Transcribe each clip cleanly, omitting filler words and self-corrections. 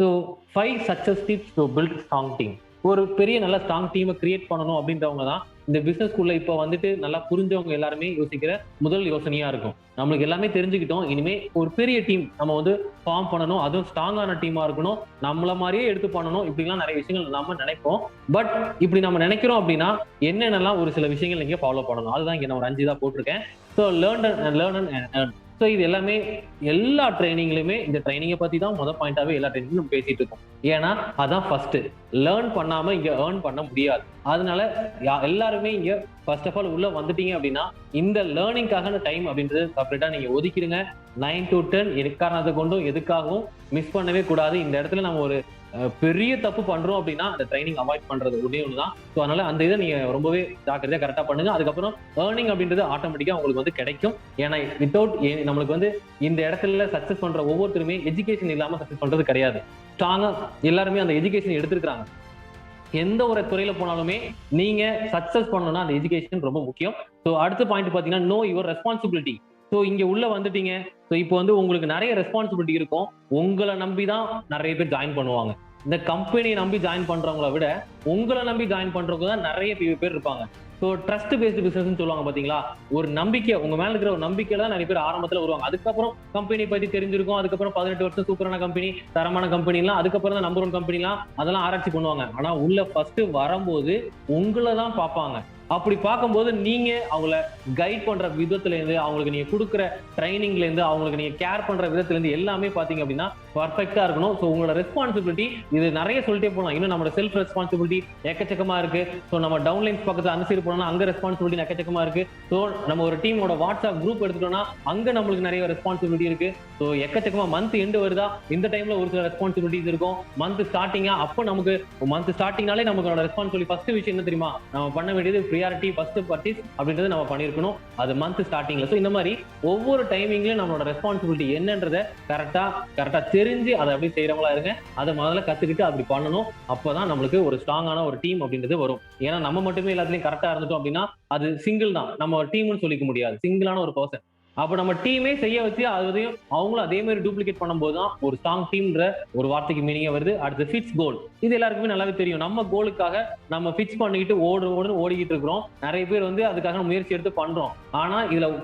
So 5 success tips to build strong team. ஒரு பெரிய நல்ல ஸ்ட்ராங் டீமை கிரியேட் பண்ணணும் அப்படின்றவங்க தான் இந்த பிசினஸ்க்குள்ள இப்போ வந்துட்டு நல்லா புரிஞ்சவங்க எல்லாருமே யோசிக்கிற முதல் யோசனையா இருக்கும். நம்மளுக்கு எல்லாமே தெரிஞ்சுக்கிட்டோம், இனிமே ஒரு பெரிய டீம் நம்ம வந்து ஃபார்ம் பண்ணணும், அதுவும் ஸ்ட்ராங்கான டீமா இருக்கணும், நம்மள மாதிரியே எடுத்து பண்ணணும், இப்படிலாம் நிறைய விஷயங்கள் நம்ம நினைப்போம். பட் இப்படி நம்ம நினைக்கிறோம் அப்படின்னா என்னென்னலாம் ஒரு சில விஷயங்கள் நீங்க ஃபாலோ பண்ணணும், அதுதான் இங்க நான் ஒரு 5 தான் போட்டிருக்கேன். So learn and earn. So இது எல்லாமே எல்லா ட்ரைனிங்லயுமே இந்த ட்ரைனிங்கை பத்தி தான் முதல் பாயிண்டாவே எல்லா ட்ரைனிங்கும் நம்ம பேசிட்டு இருக்கோம். ஏன்னா அதான் ஃபர்ஸ்ட். லேர்ன் பண்ணாம இங்க ஏர்ன் பண்ண முடியாது. அதனால எல்லாருமே இங்க ஃபர்ஸ்ட் ஆஃப் ஆல் உள்ள வந்துட்டீங்க அப்படின்னா இந்த லேர்னிங்காக டைம் அப்படின்றது செப்பரேட்டா நீங்க ஒதுக்கிடுங்க. 9 to 10 எக்காரணத்தை கொண்டும் எதுக்காகவும் மிஸ் பண்ணவே கூடாது. இந்த இடத்துல நம்ம ஒரு பெரிய தப்பு பண்றோம் அப்படின்னா அந்த ட்ரைனிங் அவாய்ட் பண்றது ஒண்ணே ஒண்ணுதான். ஸோ அதனால அந்த இதை நீங்க ரொம்பவே ஜாக்கிரதையா கரெக்டா பண்ணுங்க. அதுக்கப்புறம் ஏர்னிங் அப்படின்றது ஆட்டோமேட்டிக்கா உங்களுக்கு வந்து கிடைக்கும். ஏன்னா வித்தவுட் நம்மளுக்கு வந்து இந்த இடத்துல சக்சஸ் பண்ற ஒவ்வொருத்தருமே எஜுகேஷன் இல்லாம சக்சஸ் பண்றது கிடையாது. ஸ்ட்ராங்கா எல்லாருமே அந்த எஜுகேஷன் எடுத்திருக்காங்க. எந்த ஒரு துறையில போனாலுமே நீங்க சக்சஸ் பண்ணணும்னா அந்த எஜுகேஷன் ரொம்ப முக்கியம். ஸோ அடுத்த பாயிண்ட் பாத்தீங்கன்னா நோ யுவர் ரெஸ்பான்சிபிலிட்டி. ஸோ இங்க உள்ள வந்துட்டீங்க. ஸோ இப்போ வந்து உங்களுக்கு நிறைய ரெஸ்பான்சிபிலிட்டி இருக்கும். உங்களை நம்பி தான் நிறைய பேர் ஜாயின் பண்ணுவாங்க. இந்த கம்பெனியை நம்பி ஜாயின் பண்றவங்கள விட உங்களை நம்பி ஜாயின் பண்றவங்க தான் நிறைய பேர் இருப்பாங்க. ஸோ ட்ரஸ்ட் பேஸ்டு பிசினஸ் சொல்லுவாங்க பாத்தீங்களா, ஒரு நம்பிக்கை, உங்க மேல இருக்கிற ஒரு நம்பிக்கையில தான் நிறைய பேர் ஆரம்பத்துல வருவாங்க. அதுக்கப்புறம் கம்பெனி பத்தி தெரிஞ்சிருக்கும். அதுக்கப்புறம் 18 வருஷம் சூப்பரான கம்பெனி, தரமான கம்பெனி எல்லாம், அதுக்கப்புறம் தான் நம்பர் 1 கம்பெனி எல்லாம் அதெல்லாம் ஆராய்ச்சி பண்ணுவாங்க. ஆனா உள்ள ஃபர்ஸ்ட் வரும்போது உங்களை தான் பார்ப்பாங்க. அப்படி பார்க்கும்போது நீங்க அவங்கள கைட் பண்ற விதத்துல இருந்து, அவங்களுக்கு நீங்க கொடுக்குற ட்ரைனிங்ல இருந்து, அவங்களுக்கு நீங்க கேர் பண்ற விதத்துல இருந்து எல்லாமே பாத்தீங்க அப்படின்னா பர்ஃபெக்டா இருக்கணும். ஸோ உங்களோட ரெஸ்பான்சிபிலிட்டி இது நிறைய சொல்லிட்டே போகலாம். இன்னும் நம்மளோட செல்ஃப் ரெஸ்பான்சிபிலிட்டி எக்கச்சக்கமா இருக்கு. ஸோ நம்ம டவுன்லைன்ஸ் பக்கத்துல அனுசரி போனோம்னா அங்க ரெஸ்பான்சிபிலிட்டி எக்கச்சக்கமா இருக்கு. ஸோ நம்ம ஒரு டீமோட வாட்ஸ்அப் குரூப் எடுத்துட்டோம்னா அங்க நம்மளுக்கு நிறைய ரெஸ்பான்சிபிலிட்டி இருக்கு. ஸோ எக்கச்சக்கமா மந்த் எண்டு வருதா, இந்த டைம்ல ஒரு சில ரெஸ்பான்சிபிலிட்டிஸ் இருக்கும். மந்த் ஸ்டார்டிங்கா, அப்போ நமக்கு மந்த் ஸ்டார்டிங்னாலே நமக்கு ரெஸ்பான்சிபிலிட்டி ஃபர்ஸ்ட் விஷயம் என்ன தெரியுமா, நம்ம பண்ண வேண்டியது ப்ரியாரிட்டி ஃபர்ஸ்ட் பர்ச்சேஸ் அப்படின்றது நம்ம பண்ணிருக்கணும். அது மந்த் ஸ்டார்டிங்ல. ஸோ இந்த மாதிரி ஒவ்வொரு டைமிங்லயும் நம்மளோட ரெஸ்பான்சிபிலிட்டி என்னன்றதை கரெக்டா தெரிஞ்சு அதை அப்படி செய்யறவங்களா இருங்க. அதை முதல்ல கத்துக்கிட்டு அப்படி பண்ணணும். அப்பதான் நம்மளுக்கு ஒரு ஸ்ட்ராங்கான ஒரு டீம் அப்படின்றது வரும். ஏன்னா நம்ம மட்டுமே எல்லாத்துலயும் கரெக்டா இருந்துட்டோம் அப்படின்னா அது சிங்கிள் தான், நம்ம டீம்னு சொல்லிக்க முடியாது. சிங்கிளான ஒரு பர்சன். அப்ப நம்ம டீமே செய்ய வச்சு அதையும் அவங்களும் அதே மாதிரி டூப்ளிகேட் பண்ணும்போது தான் ஒரு ஸ்ட்ராங் டீம்ன்ற ஒரு வார்த்தைக்கு மீனிங்க வருது. அடுத்து ஃபிக்ஸ் கோல். இது எல்லாருக்குமே நல்லாவே தெரியும். நம்ம கோலுக்காக நம்ம ஃபிக்ஸ் பண்ணிக்கிட்டு ஓடிக்கிட்டு இருக்கிறோம். நிறைய பேர் வந்து அதுக்காக முயற்சி எடுத்து பண்றோம். ஆனா இதுல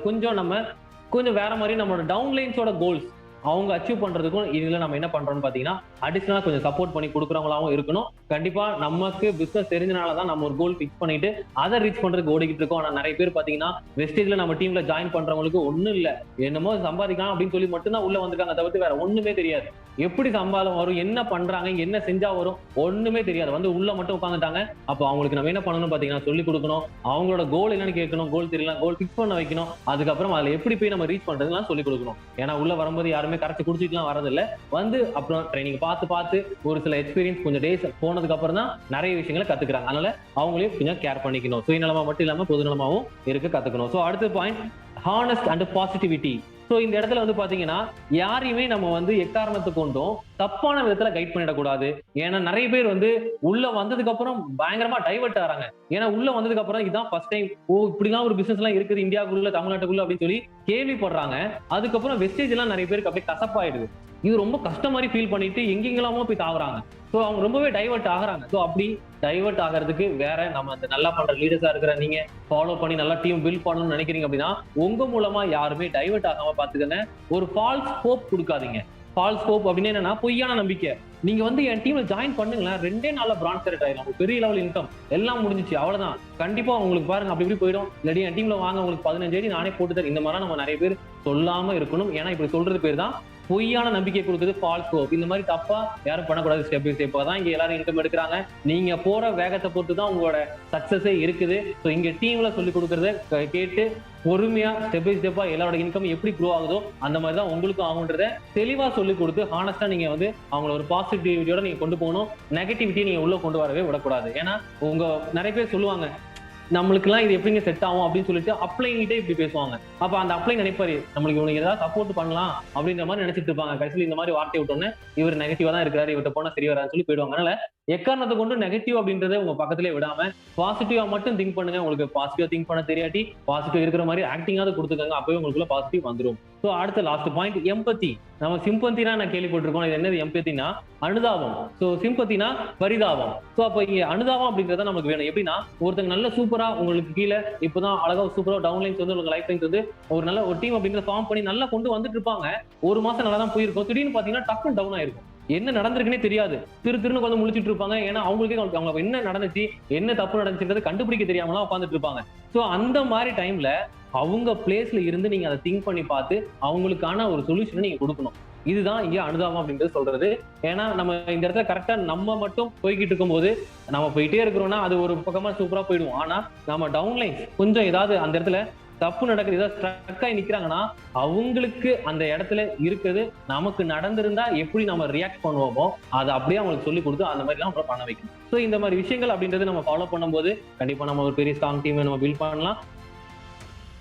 கொஞ்சம் வேற மாதிரி நம்மளோட டவுன்லைன்ஸோட கோல்ஸ் அவங்க அச்சீவ் பண்றதுக்கும் இதுல நம்ம என்ன பண்றோம்னு பாத்தீங்கன்னா அடிஷனலா கொஞ்சம் சப்போர்ட் பண்ணி கொடுக்குறவங்களாவும் இருக்கணும். கண்டிப்பா நமக்கு பிசினஸ் தெரிஞ்சனாலதான் நம்ம ஒரு கோல் பிக்ஸ் பண்ணிட்டு அதை ரீச் பண்றதுக்கு ஓடிக்கிட்டு இருக்கோம். ஆனா நிறைய பேர் பாத்தீங்கன்னா வெஸ்டேஜ்ல நம்ம டீம்ல ஜாயின் பண்றவங்களுக்கு ஒண்ணும் இல்ல, என்னமோ சம்பாதிக்கலாம் அப்படின்னு சொல்லி மட்டும்தான் உள்ள வந்திருக்காங்க. தவிர்த்து வேற ஒண்ணுமே தெரியாது. எப்படி சம்பாதம் வரும், என்ன பண்றாங்க, என்ன செஞ்சா வரும், ஒண்ணுமே தெரியாது. வந்து உள்ள மட்டும் உட்காந்துட்டாங்க. அப்போ அவங்களுக்கு நம்ம என்ன பண்ணணும் பாத்தீங்கன்னா சொல்லி கொடுக்கணும். அவங்களோட கோல் என்னன்னு கேட்கணும். கோல் தெரியல, கோல் பிக்ஸ் பண்ண வைக்கணும். அதுக்கப்புறம் அதுல எப்படி போய் நம்ம ரீச் பண்றதுலாம் சொல்லி கொடுக்கணும். ஏன்னா உள்ள வரும்போது யாருமே கரைச்சு குடிச்சிட்டுலாம் வரதில்லை. வந்து அப்புறம் ட்ரைனிங் பார்த்து ஒரு சில எக்ஸ்பீரியன்ஸ் கொஞ்சம் டேஸ் போனதுக்கு அப்புறம் தான் நிறைய விஷயங்களை கத்துக்கிறாங்க. அதனால அவங்களையும் கொஞ்சம் கேர் பண்ணிக்கணும். சுயநலமா மட்டும் இல்லாம பொதுநலமாவும் இருக்க கத்துக்கணும். ஸோ அடுத்த point honest and positivity. So இந்த இடத்துல வந்து பாத்தீங்கன்னா யாரையுமே நம்ம வந்து எக்காரணத்தை கொண்டும் தப்பான விதத்துல கைட் பண்ணிடக்கூடாது. ஏன்னா நிறைய பேர் வந்து உள்ள வந்ததுக்கு அப்புறம் பயங்கரமா டைவர்ட் ஆறாங்க. ஏன்னா உள்ள வந்ததுக்கு அப்புறம் இதான் ஃபர்ஸ்ட் டைம் இப்படிலாம் ஒரு பிசினஸ் எல்லாம் இருக்குது இந்தியாவுக்குள்ள, தமிழ்நாட்டுக்குள்ள அப்படின்னு சொல்லி கேள்விப்படுறாங்க. அதுக்கப்புறம் வெஸ்டேஜ் எல்லாம் நிறைய பேருக்கு அப்படியே கசப்பாயிடுது. இது ரொம்ப கஷ்டம் மாதிரி ஃபீல் பண்ணிட்டு எங்கெங்கெல்லாமோ போய் தாகுறாங்க. ஸோ அவங்க ரொம்பவே டைவர்ட் ஆகுறாங்க. ஸோ அப்படி டைவர்ட் ஆகிறதுக்கு வேற நம்ம அந்த நல்லா பண்ற லீடர்ஸா இருக்கிற நீங்க ஃபாலோ பண்ணி நல்லா டீம் பில்ட் பண்ணணும்னு நினைக்கிறீங்க அப்படின்னா உங்க மூலமா யாருமே டைவர்ட் ஆகாம பாத்துக்கங்க. ஒரு ஃபால்ஸ் ஹோப் கொடுக்காதீங்க. ஃபால்ஸ் ஹோப் அப்படின்னு என்னன்னா பொய்யான நம்பிக்கை. நீங்க வந்து என் டீம்ல ஜாயின் பண்ணுங்களேன், 2 நாள்ல பிரான்ச் செலக்ட் ஆயிடும், பெரிய லெவல் இன்கம் எல்லாம் முடிஞ்சிச்சு, அவ்வளவுதான். கண்டிப்பா உங்களுக்கு பாருங்க அப்படி இப்படி போயிடும். இல்லாட்டி என் டீம்ல வாங்க, உங்களுக்கு 15 நானே போட்டு தரேன். இந்த மாதிரி நம்ம நிறைய பேர் சொல்லாம இருக்கணும். ஏன்னா இப்படி சொல்றது பேர் தான் பொய்யான நம்பிக்கை கொடுக்குறது, ஃபால்ஸ் ஹோப். இந்த மாதிரி தப்பா யாரும் பண்ணக்கூடாது. ஸ்டெப் பை ஸ்டெப்பா தான் இங்க எல்லாரும் இன்கம் எடுக்கிறாங்க. நீங்க போற வேகத்தை பொறுத்து தான் உங்களோட சக்சஸே இருக்குது. ஸோ இங்க டீம்ல சொல்லி கொடுக்கறத கேட்டு பொறுமையா ஸ்டெப் பை ஸ்டெப்பா எல்லாரோட இன்கம் எப்படி க்ரோ ஆகுதோ அந்த மாதிரி தான் உங்களுக்கும் ஆகுன்றத தெளிவா சொல்லி கொடுத்து ஹானஸ்டா நீங்க வந்து அவங்கள ஒரு பாசிட்டிவிட்டியோட நீங்க கொண்டு போகணும். நெகட்டிவிட்டி நீங்க உள்ள கொண்டு வரவே விடக்கூடாது. ஏன்னா உங்க நிறைய பேர் சொல்லுவாங்க நம்மளுக்கு எல்லாம் இது எப்படிங்க செட் ஆகும் அப்படின்னு சொல்லிட்டு அப்ளைங்கிட்டே இப்படி பேசுவாங்க. அப்ப அந்த அப்ளை நினைப்பாரு நம்மளுக்கு இவனுக்கு ஏதாவது சப்போர்ட் பண்ணலாம் அப்படின்ற மாதிரி நினைச்சிட்டு இருப்பாங்க. கடைசியில் இந்த மாதிரி வார்த்தை விட்டோன்னே இவர் நெகட்டிவா தான் இருக்கிறாரு, இவர்கிட்ட போனா சரி வரான்னு சொல்லி போயிடுவாங்க. அதனால எக்காரணத்தை கொண்டு நெகட்டிவ் அப்படின்றத உங்க பக்கத்திலே விடாம பாசிட்டிவா மட்டும் திங்க் பண்ணுங்க. உங்களுக்கு பாசிட்டிவா திங்க் பண்ண தெரியாட்டி பாசிட்டிவ் இருக்கிற மாதிரி ஆக்டிங்காவது கொடுத்துக்கங்க. அப்பவே உங்களுக்குள்ள பாசிட்டிவ் வந்துடும். ஸோ அடுத்த லாஸ்ட் பாயிண்ட் எம்பத்தி. நம்ம சிம்பத்தினா நான் கேள்விப்பட்டிருக்கோம். இது என்னது எம்பத்தினா? அனுதாபம். ஸோ சிம்பத்தினா பரிதாபம். ஸோ அப்போ இங்க அனுதாபம் அப்படின்றத நமக்கு வேணும். எப்படின்னா ஒருத்தங்க நல்ல சூப்பரா உங்களுக்கு கீழே இப்பதான் அழகா சூப்பரா டவுன்லைன்ஸ் வந்து உங்களுக்கு லைஃப் லைன்ஸ் வந்து ஒரு நல்ல ஒரு டீம் அப்படின்றத ஃபார்ம் பண்ணி நல்லா கொண்டு வந்துட்டு இருப்பாங்க. ஒரு மாசம் நல்லா தான் போயிருக்கும். திடீர்னு பாத்தீங்கன்னா டக்குன்னு டவுன் ஆயிருக்கும். என்ன நடந்திருக்குன்னே தெரியாது. திருன்னு வந்து முழிச்சிட்டு இருப்பாங்க. ஏன்னா அவங்களுக்கே அவங்க என்ன நடந்துச்சு, என்ன தப்பு நடந்துச்சுன்றது கண்டுபிடிக்க தெரியாமலாம் உட்காந்துட்டு இருப்பாங்க. ஸோ அந்த மாதிரி டைம்ல அவங்க பிளேஸ்ல இருந்து நீங்க அதை திங்க் பண்ணி பார்த்து அவங்களுக்கான ஒரு சொல்யூஷனை நீங்க கொடுக்கணும். இதுதான் இங்க அனுதாபம் அப்படின்றது சொல்றது. ஏன்னா நம்ம இந்த இடத்துல கரெக்டா நம்ம மட்டும் போய்கிட்டு இருக்கும்போது நம்ம போயிட்டே இருக்கிறோம்னா அது ஒரு பக்கமா சூப்பரா போயிடுவோம். ஆனா நம்ம டவுன்லைன் கொஞ்சம் ஏதாவது அந்த இடத்துல தப்பு நடக்குது, ஏதாவது ஸ்ட்ரக் ஆகி நிக்கிறாங்கன்னா அவங்களுக்கு அந்த இடத்துல இருக்குது நமக்கு நடந்திருந்தா எப்படி நம்ம ரியாக்ட் பண்ணுவோமோ அதை அப்படியே அவங்களுக்கு சொல்லி கொடுத்து அந்த மாதிரி எல்லாம் பண்ண வைக்கணும். ஸோ இந்த மாதிரி விஷயங்கள் அப்படின்றது நம்ம ஃபாலோ பண்ணும்போது கண்டிப்பா நம்ம ஒரு பெரிய ஸ்ட்ராங் டீமை நம்ம பில்ட் பண்ணலாம்.